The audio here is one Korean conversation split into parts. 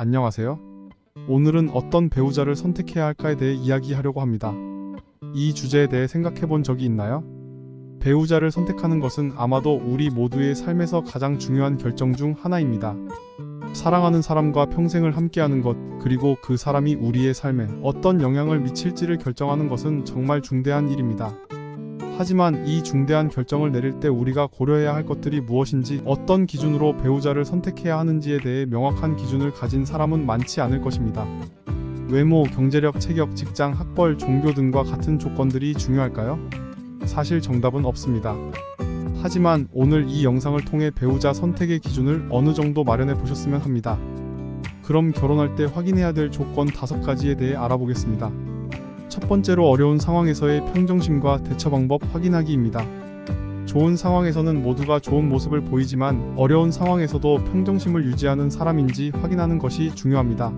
안녕하세요. 오늘은 어떤 배우자를 선택해야 할까에 대해 이야기하려고 합니다. 이 주제에 대해 생각해 본 적이 있나요? 배우자를 선택하는 것은 아마도 우리 모두의 삶에서 가장 중요한 결정 중 하나입니다. 사랑하는 사람과 평생을 함께하는 것, 그리고 그 사람이 우리의 삶에 어떤 영향을 미칠지를 결정하는 것은 정말 중대한 일입니다. 하지만 이 중대한 결정을 내릴 때 우리가 고려해야 할 것들이 무엇인지, 어떤 기준으로 배우자를 선택해야 하는지에 대해 명확한 기준을 가진 사람은 많지 않을 것입니다. 외모, 경제력, 체격, 직장, 학벌, 종교 등과 같은 조건들이 중요할까요? 사실 정답은 없습니다. 하지만 오늘 이 영상을 통해 배우자 선택의 기준을 어느 정도 마련해 보셨으면 합니다. 그럼 결혼할 때 확인해야 될 조건 5가지에 대해 알아보겠습니다. 첫 번째로 어려운 상황에서의 평정심과 대처 방법 확인하기입니다. 좋은 상황에서는 모두가 좋은 모습을 보이지만 어려운 상황에서도 평정심을 유지하는 사람인지 확인하는 것이 중요합니다.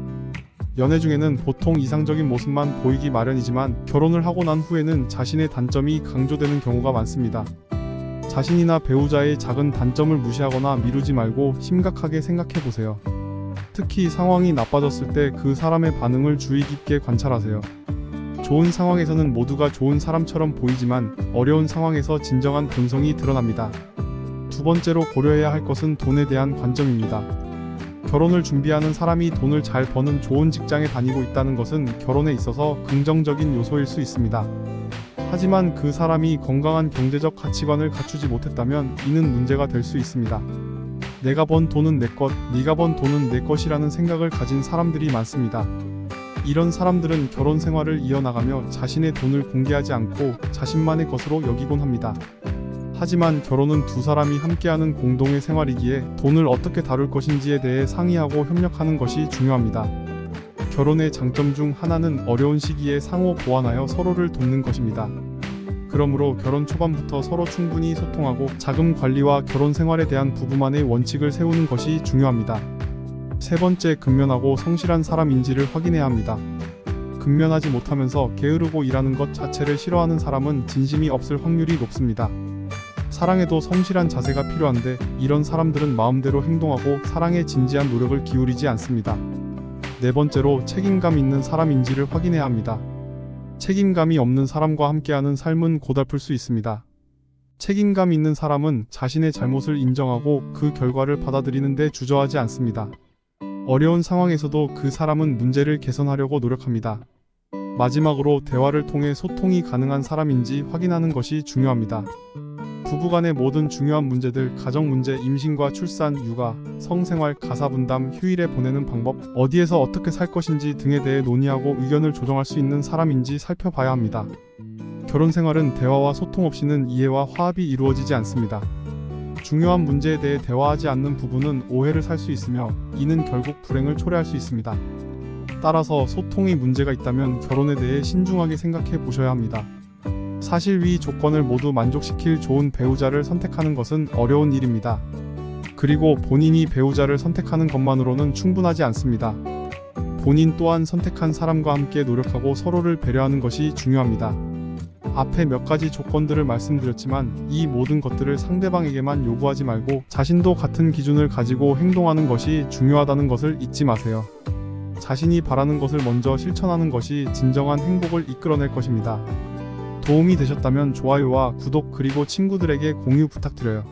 연애 중에는 보통 이상적인 모습만 보이기 마련이지만 결혼을 하고 난 후에는 자신의 단점이 강조되는 경우가 많습니다. 자신이나 배우자의 작은 단점을 무시하거나 미루지 말고 심각하게 생각해 보세요. 특히 상황이 나빠졌을 때 그 사람의 반응을 주의 깊게 관찰하세요. 좋은 상황에서는 모두가 좋은 사람처럼 보이지만 어려운 상황에서 진정한 본성이 드러납니다. 두 번째로 고려해야 할 것은 돈에 대한 관점입니다. 결혼을 준비하는 사람이 돈을 잘 버는 좋은 직장에 다니고 있다는 것은 결혼에 있어서 긍정적인 요소일 수 있습니다. 하지만 그 사람이 건강한 경제적 가치관을 갖추지 못했다면 이는 문제가 될 수 있습니다. 내가 번 돈은 내 것, 네가 번 돈은 내 것이라는 생각을 가진 사람들이 많습니다. 이런 사람들은 결혼 생활을 이어나가며 자신의 돈을 공개하지 않고 자신만의 것으로 여기곤 합니다. 하지만 결혼은 두 사람이 함께하는 공동의 생활이기에 돈을 어떻게 다룰 것인지에 대해 상의하고 협력하는 것이 중요합니다. 결혼의 장점 중 하나는 어려운 시기에 상호 보완하여 서로를 돕는 것입니다. 그러므로 결혼 초반부터 서로 충분히 소통하고 자금 관리와 결혼 생활에 대한 부부만의 원칙을 세우는 것이 중요합니다. 세 번째, 근면하고 성실한 사람인지를 확인해야 합니다. 근면하지 못하면서 게으르고 일하는 것 자체를 싫어하는 사람은 진심이 없을 확률이 높습니다. 사랑에도 성실한 자세가 필요한데 이런 사람들은 마음대로 행동하고 사랑에 진지한 노력을 기울이지 않습니다. 네 번째로, 책임감 있는 사람인지를 확인해야 합니다. 책임감이 없는 사람과 함께하는 삶은 고달플 수 있습니다. 책임감 있는 사람은 자신의 잘못을 인정하고 그 결과를 받아들이는 데 주저하지 않습니다. 어려운 상황에서도 그 사람은 문제를 개선하려고 노력합니다. 마지막으로, 대화를 통해 소통이 가능한 사람인지 확인하는 것이 중요합니다. 부부간의 모든 중요한 문제들, 가정 문제, 임신과 출산, 육아, 성생활, 가사분담, 휴일에 보내는 방법, 어디에서 어떻게 살 것인지 등에 대해 논의하고 의견을 조정할 수 있는 사람인지 살펴봐야 합니다. 결혼 생활은 대화와 소통 없이는 이해와 화합이 이루어지지 않습니다. 중요한 문제에 대해 대화하지 않는 부부는 오해를 살 수 있으며 이는 결국 불행을 초래할 수 있습니다. 따라서 소통에 문제가 있다면 결혼에 대해 신중하게 생각해 보셔야 합니다. 사실 위 조건을 모두 만족시킬 좋은 배우자를 선택하는 것은 어려운 일입니다. 그리고 본인이 배우자를 선택하는 것만으로는 충분하지 않습니다. 본인 또한 선택한 사람과 함께 노력하고 서로를 배려하는 것이 중요합니다. 앞에 몇 가지 조건들을 말씀드렸지만 이 모든 것들을 상대방에게만 요구하지 말고 자신도 같은 기준을 가지고 행동하는 것이 중요하다는 것을 잊지 마세요. 자신이 바라는 것을 먼저 실천하는 것이 진정한 행복을 이끌어낼 것입니다. 도움이 되셨다면 좋아요와 구독, 그리고 친구들에게 공유 부탁드려요.